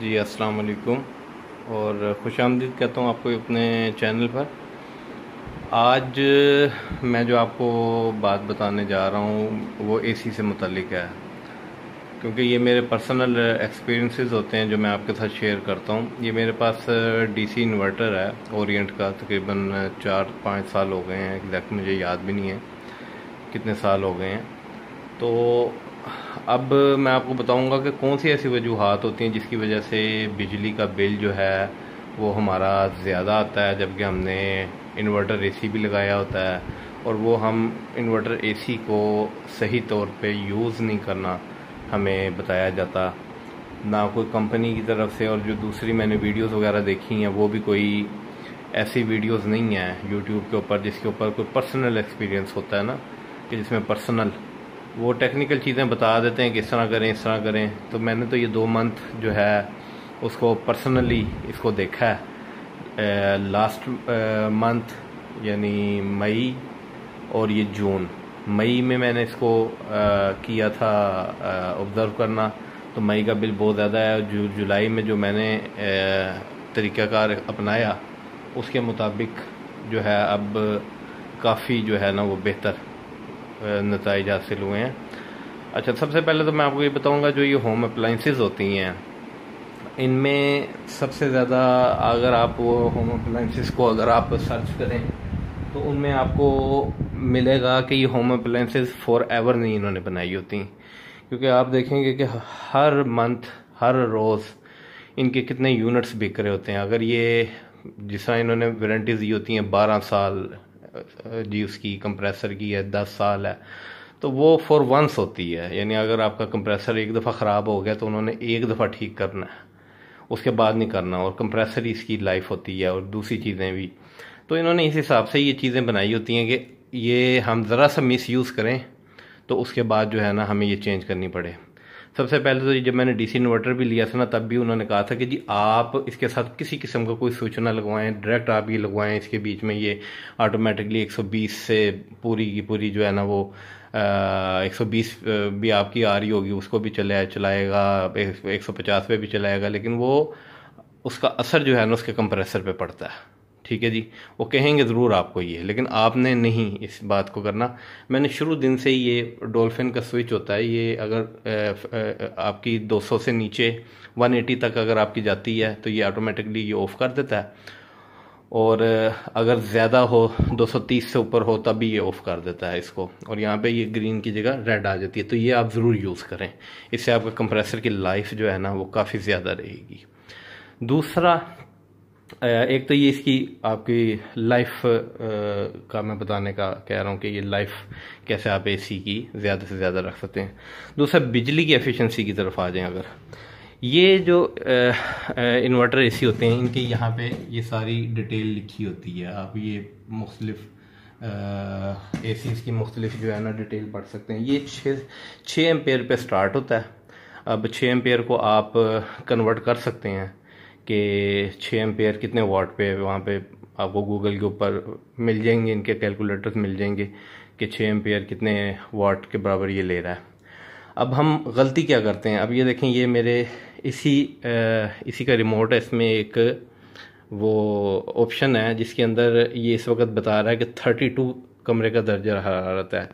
जी अस्सलाम वालेकुम और खुशामदीद कहता हूँ आपको अपने चैनल पर। आज मैं जो आपको बात बताने जा रहा हूँ वो एसी से मुतल्लिक है, क्योंकि ये मेरे पर्सनल एक्सपीरियंसेस होते हैं जो मैं आपके साथ शेयर करता हूँ। ये मेरे पास डीसी इन्वर्टर है ओरिएंट का, तकरीबन 4-5 साल हो गए हैं, एग्जैक्ट मुझे याद भी नहीं है कितने साल हो गए हैं। तो अब मैं आपको बताऊंगा कि कौन सी ऐसी वजूहात होती हैं जिसकी वजह से बिजली का बिल जो है वो हमारा ज़्यादा आता है, जबकि हमने इन्वर्टर एसी भी लगाया होता है और वो हम इन्वर्टर एसी को सही तौर पे यूज़ नहीं करना हमें बताया जाता, ना कोई कंपनी की तरफ से। और जो दूसरी मैंने वीडियोस वगैरह देखी हैं वो भी कोई ऐसी वीडियोस नहीं है यूट्यूब के ऊपर जिसके ऊपर कोई पर्सनल एक्सपीरियंस होता है ना, कि जिसमें पर्सनल वो टेक्निकल चीज़ें बता देते हैं कि इस तरह करें इस तरह करें। तो मैंने तो ये 2 मंथ जो है उसको पर्सनली इसको देखा है, लास्ट मंथ यानी मई और ये जून। मई में मैंने इसको किया था ऑब्ज़र्व करना, तो मई का बिल बहुत ज़्यादा है। जुलाई में जो मैंने तरीक़ाकार अपनाया उसके मुताबिक जो है अब काफ़ी जो है ना वो बेहतर नतीजे हासिल हुए हैं। अच्छा, सबसे पहले तो मैं आपको ये बताऊंगा जो ये होम अप्लाइंसेस होती हैं इनमें सबसे ज़्यादा, अगर आप वो होम अप्लाइंसेस को अगर आप सर्च करें तो उनमें आपको मिलेगा कि ये होम अप्लाइंसेस फॉर एवर नहीं इन्होंने बनाई होती, क्योंकि आप देखेंगे कि हर मंथ हर रोज़ इनके कितने यूनिट्स बिक रहे होते हैं। अगर ये जिस तरह इन्होंने वारंटीज दी होती हैं 12 साल जी, उसकी कंप्रेसर की है 10 साल है, तो वो फॉर वंस होती है। यानी अगर आपका कंप्रेसर एक दफ़ा ख़राब हो गया तो उन्होंने एक दफ़ा ठीक करना है, उसके बाद नहीं करना। और कंप्रेसर ही इसकी लाइफ होती है और दूसरी चीज़ें भी। तो इन्होंने इस हिसाब से ये चीज़ें बनाई होती हैं कि ये हम ज़रा सा मिस यूज़ करें तो उसके बाद जो है ना हमें ये चेंज करनी पड़े। सबसे पहले तो जब मैंने डीसी इन्वर्टर भी लिया था ना, तब भी उन्होंने कहा था कि जी आप इसके साथ किसी किस्म का कोई स्विच ना लगवाएं, डायरेक्ट आप ये लगवाएं, इसके बीच में ये ऑटोमेटिकली 120 से पूरी की पूरी जो है ना वो 120 भी आपकी आ रही होगी उसको भी चलाएगा, 150 पे भी चलाएगा, लेकिन वो उसका असर जो है ना उसके कंप्रेसर पे पड़ता है। ठीक है जी, वो कहेंगे ज़रूर आपको ये, लेकिन आपने नहीं इस बात को करना। मैंने शुरू दिन से ये डॉल्फिन का स्विच होता है, ये अगर आपकी 200 से नीचे 180 तक अगर आपकी जाती है तो ये ऑटोमेटिकली ये ऑफ़ कर देता है, और अगर ज़्यादा हो 230 से ऊपर हो तभी ये ऑफ़ कर देता है इसको, और यहाँ पे ये ग्रीन की जगह रेड आ जाती है। तो ये आप ज़रूर यूज़ करें, इससे आपका कंप्रेसर की लाइफ जो है ना वो काफ़ी ज़्यादा रहेगी। दूसरा, एक तो ये इसकी आपकी लाइफ का मैं बताने का कह रहा हूँ कि ये लाइफ कैसे आप एसी की ज़्यादा से ज़्यादा रख सकते हैं। दूसरा, बिजली की एफिशिएंसी की तरफ आ जाएं। अगर ये जो इन्वर्टर एसी होते हैं इनके यहाँ पे ये सारी डिटेल लिखी होती है, आप ये मुख्तलिफ एसीज़ की मुख्तलिफ जो है ना डिटेल पढ़ सकते हैं। ये 6 एम्पेयर पे स्टार्ट होता है। अब 6 एम्पेयर को आप कन्वर्ट कर सकते हैं कि 6 एम्पेयर कितने वाट पे, वहाँ पे आपको गूगल के ऊपर मिल जाएंगे, इनके कैलकुलेटर्स मिल जाएंगे कि 6 एम्पेयर कितने वाट के बराबर ये ले रहा है। अब हम गलती क्या करते हैं, अब ये देखें, ये मेरे इसी का रिमोट है, इसमें एक वो ऑप्शन है जिसके अंदर ये इस वक्त बता रहा है कि 32 कमरे का दर्जा हरारत है।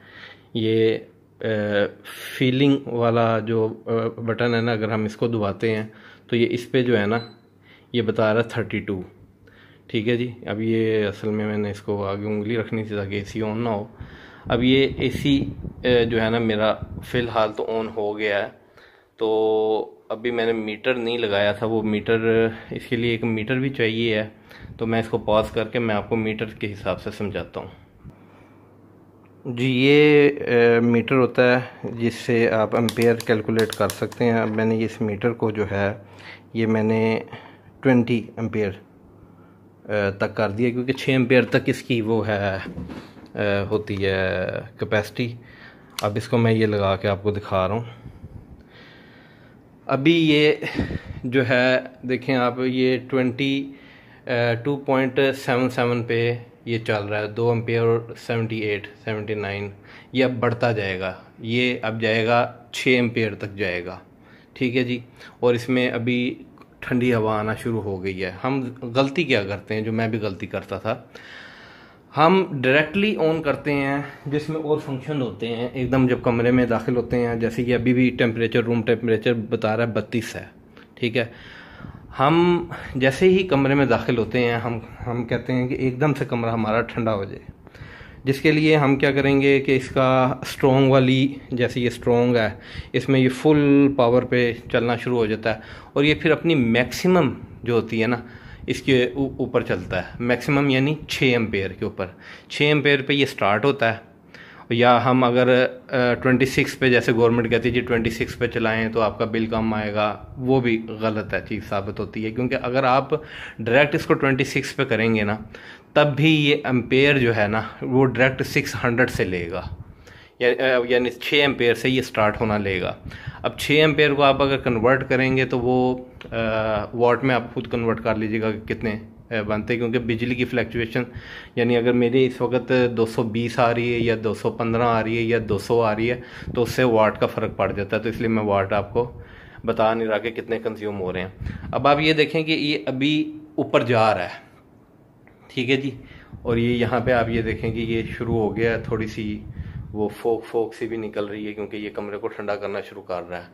ये फीलिंग वाला जो बटन है ना, अगर हम इसको दबाते हैं तो ये इस पे जो है ना ये बता रहा है 32। ठीक है जी, अब ये असल में मैंने इसको आगे उंगली रखनी थी ताकि एसी ऑन ना हो। अब ये एसी जो है ना मेरा फ़िलहाल तो ऑन हो गया है। तो अभी मैंने मीटर नहीं लगाया था, वो मीटर, इसके लिए एक मीटर भी चाहिए है, तो मैं इसको पॉज करके मैं आपको मीटर के हिसाब से समझाता हूँ। जी, ये मीटर होता है जिससे आप एम्पेयर कैलकुलेट कर सकते हैं। अब मैंने इस मीटर को जो है ये मैंने 20 एम्पेयर तक कर दिया, क्योंकि 6 एम्पेयर तक इसकी वो है होती है कैपेसिटी। अब इसको मैं ये लगा के आपको दिखा रहा हूँ। अभी ये जो है देखें आप, ये 22.77 पे ये चल रहा है, 2 एम्पेयर और 78 79, ये अब बढ़ता जाएगा, ये अब जाएगा 6 एम्पेयर तक जाएगा। ठीक है जी, और इसमें अभी ठंडी हवा आना शुरू हो गई है। हम गलती क्या करते हैं, जो मैं भी गलती करता था, हम डायरेक्टली ऑन करते हैं जिसमें और फंक्शन होते हैं एकदम जब कमरे में दाखिल होते हैं। जैसे कि अभी भी टेम्परेचर, रूम टेम्परेचर बता रहा है 32 है, ठीक है। हम जैसे ही कमरे में दाखिल होते हैं हम कहते हैं कि एकदम से कमरा हमारा ठंडा हो जाए, जिसके लिए हम क्या करेंगे कि इसका स्ट्रॉन्ग वाली, जैसे ये स्ट्रॉन्ग है, इसमें ये फुल पावर पे चलना शुरू हो जाता है और ये फिर अपनी मैक्सिमम जो होती है ना इसके ऊपर चलता है। मैक्सिमम यानी 6 एम्पेयर के ऊपर, 6 एम्पेयर पे ये स्टार्ट होता है। या हम अगर 26 पे, जैसे गवर्नमेंट कहती है जी 26 पे चलाएं तो आपका बिल कम आएगा, वो भी गलत है, चीज़ साबित होती है। क्योंकि अगर आप डायरेक्ट इसको 26 पे करेंगे ना, तब भी ये एम्पेयर जो है ना वो डायरेक्ट 600 से लेगा, यानी 6 एम्पेयर से ये स्टार्ट होना लेगा। अब 6 एम्पेयर को आप अगर कन्वर्ट करेंगे तो वो वाट में आप खुद कन्वर्ट कर लीजिएगा कितने बनते हैं। क्योंकि बिजली की फ्लैक्चुएशन, यानी अगर मेरी इस वक्त 220 आ रही है या 215 आ रही है या 200 आ रही है तो उससे वाट का फ़र्क पड़ जाता है। तो इसलिए मैं वाट आपको बता नहीं रहा कि कितने कंज्यूम हो रहे हैं। अब आप ये देखें कि ये अभी ऊपर जा रहा है, ठीक है जी। और ये यहाँ पे आप ये देखें कि ये शुरू हो गया, थोड़ी सी वो फोक सी भी निकल रही है क्योंकि ये कमरे को ठंडा करना शुरू कर रहा है।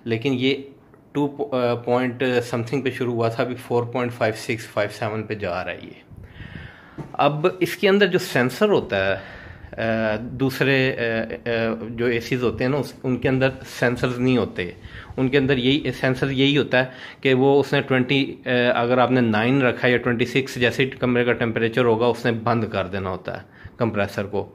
लेकिन ये 2 पॉइंट समथिंग पे शुरू हुआ था, अभी 4.5657 पे जा रहा है ये। अब इसके अंदर जो सेंसर होता है, दूसरे जो एसीज होते हैं ना उनके अंदर सेंसर्स नहीं होते। उनके अंदर यही सेंसर यही होता है कि वो उसने 20 अगर आपने 9 रखा है या 26 जैसे कमरे का टेम्परेचर होगा उसने बंद कर देना होता है कंप्रेसर को।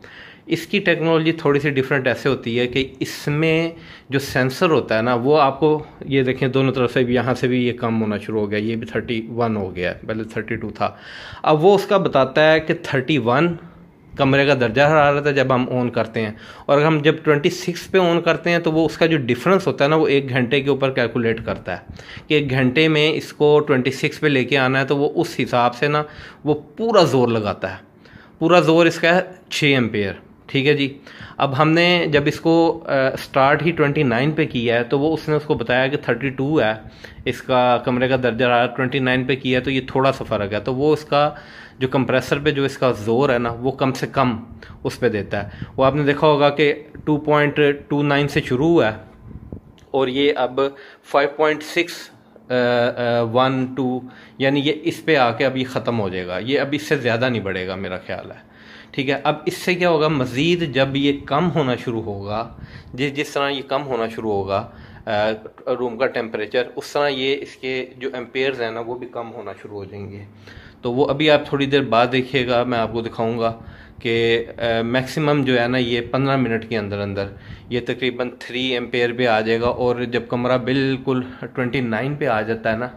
इसकी टेक्नोलॉजी थोड़ी सी डिफरेंट ऐसे होती है कि इसमें जो सेंसर होता है ना वो आपको, ये देखें दोनों तरफ से, यहाँ से भी ये कम होना शुरू हो गया, ये भी 31 हो गया, पहले 32 था। अब वो उसका बताता है कि 31 कमरे का दर्जा हरारत है जब हम ऑन करते हैं, और अगर हम जब 26 पे ऑन करते हैं तो वो उसका जो डिफरेंस होता है ना वो 1 घंटे के ऊपर कैलकुलेट करता है कि 1 घंटे में इसको 26 पे लेके आना है। तो वो उस हिसाब से ना वो पूरा जोर लगाता है, पूरा जोर इसका है 6 एम्पेयर, ठीक है जी। अब हमने जब इसको स्टार्ट ही 29 पे किया है तो वो उसने उसको बताया कि 32 है इसका कमरे का दर्जा हरारत, 29 पे किया है तो ये थोड़ा सा फ़र्क है। तो वो इसका जो कंप्रेसर पे जो इसका जोर है ना वो कम से कम उस पे देता है। वो आपने देखा होगा कि 2.29 से शुरू हुआ है और ये अब 5.612, यानी ये इस पे आके अब ये ख़त्म हो जाएगा। ये अब इससे ज़्यादा नहीं बढ़ेगा मेरा ख्याल है, ठीक है। अब इससे क्या होगा, मज़ीद जब ये कम होना शुरू होगा, जिस तरह ये कम होना शुरू होगा रूम का टेम्परेचर, उस तरह ये इसके जो एम्पेयर्स हैं ना वो भी कम होना शुरू हो जाएंगे। तो वो अभी आप थोड़ी देर बाद देखिएगा, मैं आपको दिखाऊंगा कि मैक्सिमम जो है ना ये 15 मिनट के अंदर अंदर ये तकरीबन 3 एम्पेयर पे आ जाएगा। और जब कमरा बिल्कुल 29 पे आ जाता है ना,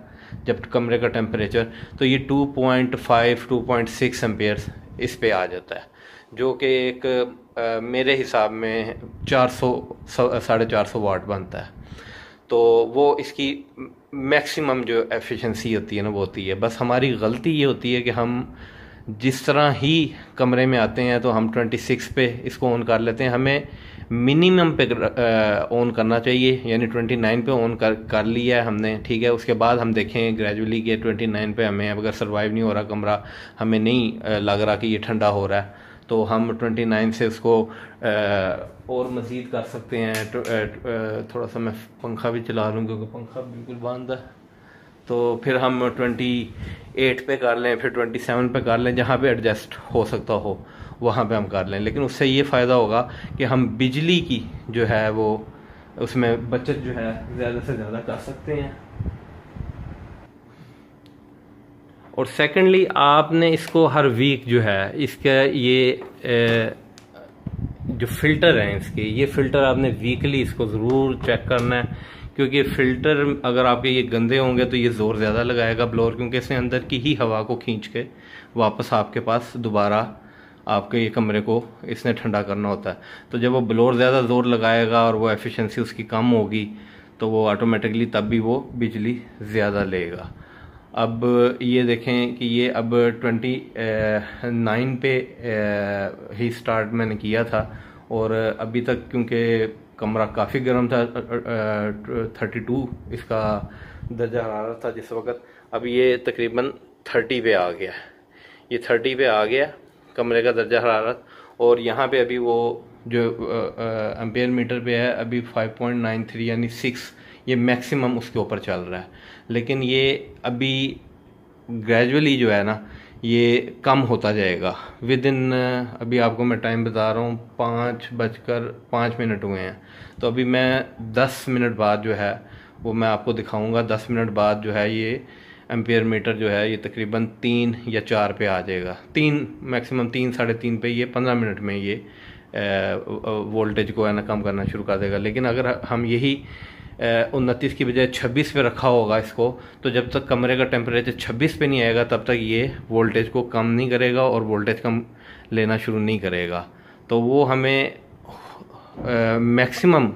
जब कमरे का टेम्परेचर, तो ये 2.6 एम्पेयर्स इस पे आ जाता है, जो कि एक मेरे हिसाब में 400-450 वाट बनता है। तो वो इसकी मैक्सिमम जो एफिशिएंसी होती है ना वो होती है। बस हमारी गलती ये होती है कि हम जिस तरह ही कमरे में आते हैं तो हम 26 पे इसको ऑन कर लेते हैं। हमें मिनिमम पे ऑन करना चाहिए, यानी 29 पे ऑन कर लिया है हमने, ठीक है। उसके बाद हम देखें ग्रेजुअली कि 29 पे हमें अगर सर्वाइव नहीं हो रहा कमरा, हमें नहीं लग रहा कि ये ठंडा हो रहा है, तो हम 29 से उसको और मज़ीद कर सकते हैं। थोड़ा सा मैं पंखा भी चला लूँ क्योंकि पंखा बिल्कुल बंद है। तो फिर हम 28 पे कर लें, फिर 27 पे कर लें, जहाँ पे एडजस्ट हो सकता हो वहाँ पे हम कर लें। लेकिन उससे ये फ़ायदा होगा कि हम बिजली की जो है वो उसमें बचत जो है ज़्यादा से ज़्यादा कर सकते हैं। और सेकेंडली आपने इसको हर वीक जो है इसका ये जो फ़िल्टर हैं इसके, ये फ़िल्टर आपने वीकली इसको ज़रूर चेक करना है। क्योंकि फ़िल्टर अगर आपके ये गंदे होंगे तो ये ज़ोर ज़्यादा लगाएगा ब्लोअर, क्योंकि इसने अंदर की ही हवा को खींच के वापस आपके पास दोबारा आपके ये कमरे को इसने ठंडा करना होता है। तो जब वो ब्लोअर ज़्यादा ज़ोर लगाएगा और वो एफिशिएंसी उसकी कम होगी तो वो ऑटोमेटिकली तब भी वो बिजली ज़्यादा लेगा। अब ये देखें कि ये अब 29 पे ही स्टार्ट मैंने किया था और अभी तक क्योंकि कमरा काफ़ी गर्म था, 32 इसका दर्जा हरारत था जिस वक्त, अब ये तकरीबन 30 पे आ गया। ये 30 पे आ गया कमरे का दर्जा हरारत। और यहाँ पे अभी वो जो एम्पेयर मीटर पे है अभी 5.93 यानी 6, ये मैक्सिमम उसके ऊपर चल रहा है। लेकिन ये अभी ग्रेजुअली जो है ना ये कम होता जाएगा विद इन, अभी आपको मैं टाइम बता रहा हूँ 5:05 हुए हैं। तो अभी मैं 10 मिनट बाद जो है वो मैं आपको दिखाऊंगा। 10 मिनट बाद जो है ये एम्पेयर मीटर जो है ये तकरीबन 3 या 4 पे आ जाएगा। 3 मैक्सिमम 3 साढ़े 3 पे ये 15 मिनट में ये वोल्टेज को है ना कम करना शुरू कर देगा। लेकिन अगर हम यही 29 की बजाय 26 पे रखा होगा इसको, तो जब तक कमरे का टेम्परेचर 26 पे नहीं आएगा तब तक ये वोल्टेज को कम नहीं करेगा और वोल्टेज कम लेना शुरू नहीं करेगा। तो वो हमें मैक्सिमम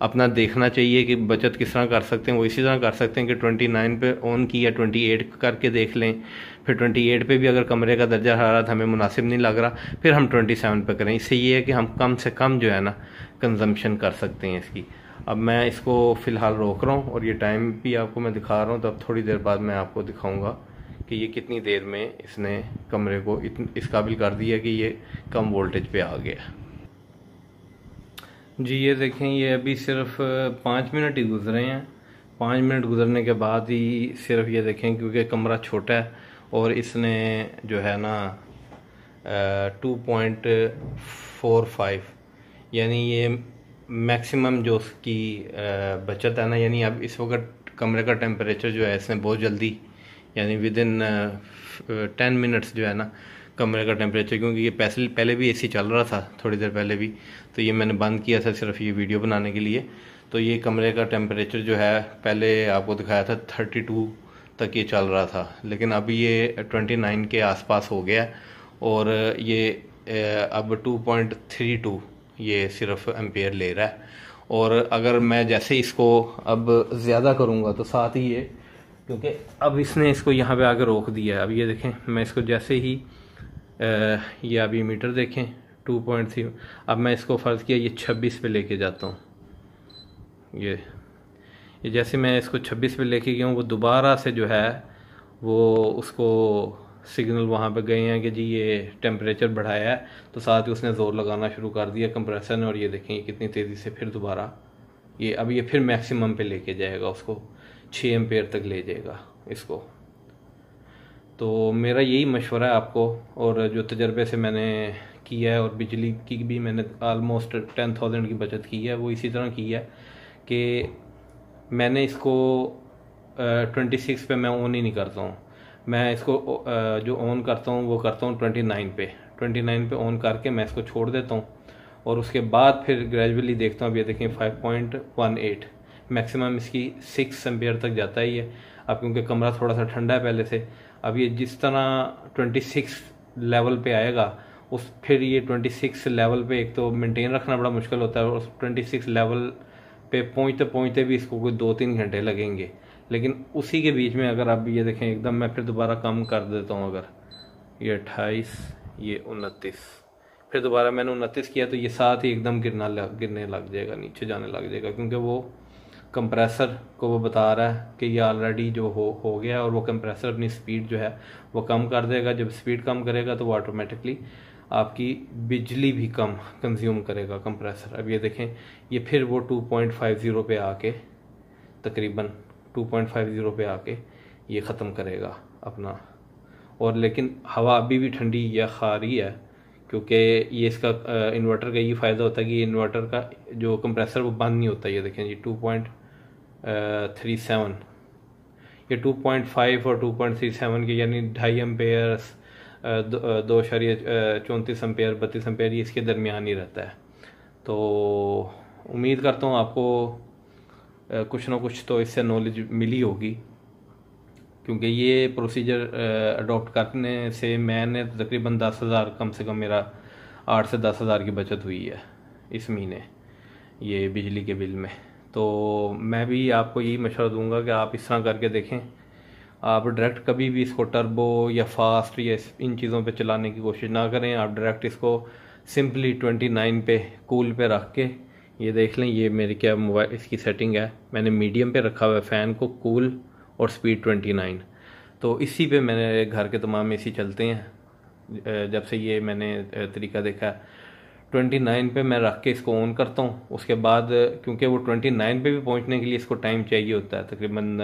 अपना देखना चाहिए कि बचत किस तरह कर सकते हैं। वो इसी तरह कर सकते हैं कि 29 पे ऑन की या 28 करके देख लें। फिर 28 पे भी अगर कमरे का दर्जा हरारत हमें मुनासिब नहीं लग रहा फिर हम 27 पे करें। इससे ये है कि हम कम से कम जो है ना कंजम्पशन कर सकते हैं इसकी। अब मैं इसको फ़िलहाल रोक रहा हूँ और ये टाइम भी आपको मैं दिखा रहा हूँ। तो अब थोड़ी देर बाद मैं आपको दिखाऊँगा कि ये कितनी देर में इसने कमरे को इस काबिल कर दिया कि ये कम वोल्टेज पे आ गया। जी ये देखें, ये अभी सिर्फ 5 मिनट ही गुजरे हैं। 5 मिनट गुजरने के बाद ही सिर्फ ये देखें, क्योंकि कमरा छोटा है और इसने जो है ना 2.45 यानी ये मैक्सिमम जो उसकी बचत है ना, यानी अब इस वक्त कमरे का टेम्परेचर जो है इसने बहुत जल्दी यानी विद इन 10 मिनट्स जो है ना कमरे का टेम्परेचर, क्योंकि ये पहले भी एसी चल रहा था थोड़ी देर पहले भी, तो ये मैंने बंद किया था सिर्फ ये वीडियो बनाने के लिए। तो ये कमरे का टेम्परेचर जो है पहले आपको दिखाया था 32 तक ये चल रहा था, लेकिन अभी ये 29 के आसपास हो गया और ये अब 2.32 ये सिर्फ एम्पेयर ले रहा है। और अगर मैं जैसे इसको अब ज़्यादा करूँगा तो साथ ही ये, क्योंकि अब इसने इसको यहाँ पे आके रोक दिया है। अब ये देखें, मैं इसको जैसे ही ये अभी मीटर देखें 2.3, अब मैं इसको फ़र्ज़ किया ये 26 पे लेके जाता हूँ। ये जैसे मैं इसको 26 पे लेके गया हूँ, वो दोबारा से जो है वो उसको सिग्नल वहाँ पे गए हैं कि जी ये टेम्परेचर बढ़ाया है, तो साथ ही उसने ज़ोर लगाना शुरू कर दिया कंप्रेसर ने। और ये देखें ये कितनी तेज़ी से फिर दोबारा ये अब ये फिर मैक्सिमम पे लेके जाएगा, उसको 6 एम्पेयर तक ले जाएगा इसको। तो मेरा यही मशवरा है आपको, और जो तजर्बे से मैंने किया है और बिजली की भी मैंने आलमोस्ट 10,000 की बचत की है, वो इसी तरह की है कि मैंने इसको 26 पे मैं ऑन ही नहीं करता हूँ। मैं इसको जो ऑन करता हूँ वो करता हूँ 29 पे ऑन करके मैं इसको छोड़ देता हूँ और उसके बाद फिर ग्रेजुअली देखता हूँ। अब ये देखें 5.18 मैक्सिमम इसकी 6 एम्पेयर तक जाता ही है। अब क्योंकि कमरा थोड़ा सा ठंडा है पहले से, अब ये जिस तरह 26 लेवल पे आएगा उस फिर ये 26 लेवल पे एक तो मेंटेन रखना बड़ा मुश्किल होता है, और उस 26 लेवल पे पहुँचते पहुँचते भी इसको कोई 2-3 घंटे लगेंगे। लेकिन उसी के बीच में अगर आप ये देखें एकदम मैं फिर दोबारा कम कर देता हूँ, अगर ये 28 ये 29 फिर दोबारा मैंने 29 किया तो ये साथ ही एकदम गिरने लग जाएगा, नीचे जाने लग जाएगा, क्योंकि वो कंप्रेसर को वो बता रहा है कि ये ऑलरेडी जो हो गया, और वो कंप्रेसर अपनी स्पीड जो है वो कम कर देगा। जब स्पीड कम करेगा तो वो ऑटोमेटिकली आपकी बिजली भी कम कंज्यूम करेगा कंप्रेसर। अब ये देखें ये फिर वो 2.50 पे आके तकरीबन 2.50 पे आके ये ख़त्म करेगा अपना। और लेकिन हवा अभी भी ठंडी या खारी है, क्योंकि ये इसका इन्वर्टर का ये फ़ायदा होता है कि इन्वर्टर का जो कंप्रेसर वो बंद नहीं होता। ये देखें जी 2.37 ये 2.5 और 2.37 के यानी 2.5 एम्पेयर 2.34 एम्पेयर 32 एम्पेयर ये इसके दरमियान ही रहता है। तो उम्मीद करता हूँ आपको कुछ ना कुछ तो इससे नॉलेज मिली होगी, क्योंकि ये प्रोसीजर अडॉप्ट करने से मैंने तकरीबन 10,000 कम से कम मेरा 8 से 10,000 की बचत हुई है इस महीने ये बिजली के बिल में। तो मैं भी आपको यही मशवरा दूंगा कि आप इस तरह करके देखें। आप डायरेक्ट कभी भी इसको टर्बो या फास्ट या इन चीज़ों पे चलाने की कोशिश ना करें। आप डायरेक्ट इसको सिंपली 29 पे कूल पे रख के, ये देख लें ये मेरी क्या मोबाइल इसकी सेटिंग है, मैंने मीडियम पे रखा हुआ है फ़ैन को, कूल और स्पीड 29। तो इसी पे मेरे घर के तमाम एसी चलते हैं जब से ये मैंने तरीका देखा है। 29 पे मैं रख के इसको ऑन करता हूँ। उसके बाद क्योंकि वो 29 पे भी पहुँचने के लिए इसको टाइम चाहिए होता है तकरीबन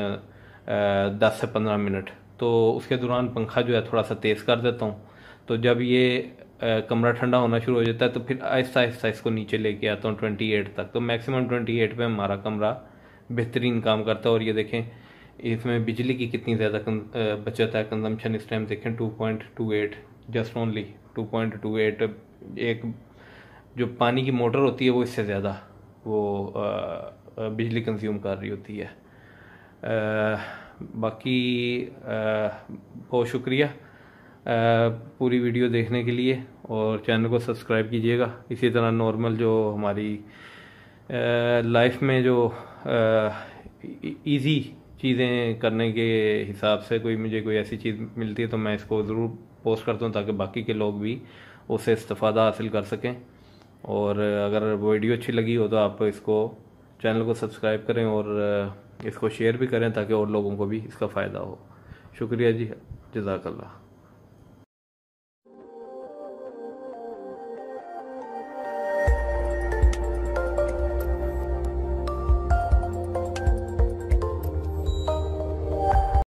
10 से 15 मिनट, तो उसके दौरान पंखा जो है थोड़ा सा तेज़ कर देता हूँ। तो जब ये कमरा ठंडा होना शुरू हो जाता है तो फिर आहिस्ता आहिस्ता इसको नीचे लेके आता हूँ 28 तक। तो मैक्सिमम 28 पे हमारा कमरा बेहतरीन काम करता है। और ये देखें इसमें बिजली की कितनी ज़्यादा बचत है। कंजम्पशन इस टाइम देखें 2.28, जस्ट ओनली 2.28। एक जो पानी की मोटर होती है वो इससे ज़्यादा वो बिजली कंज्यूम कर रही होती है। बाकी बहुत शुक्रिया पूरी वीडियो देखने के लिए, और चैनल को सब्सक्राइब कीजिएगा। इसी तरह नॉर्मल जो हमारी लाइफ में जो इजी चीज़ें करने के हिसाब से मुझे कोई ऐसी चीज़ मिलती है तो मैं इसको ज़रूर पोस्ट करता हूँ ताकि बाकी के लोग भी उससे इस्तेफ़ादा हासिल कर सकें। और अगर वीडियो अच्छी लगी हो तो आप इसको चैनल को सब्सक्राइब करें और इसको शेयर भी करें ताकि और लोगों को भी इसका फ़ायदा हो। शुक्रिया जी, जज़ाकल्लाह।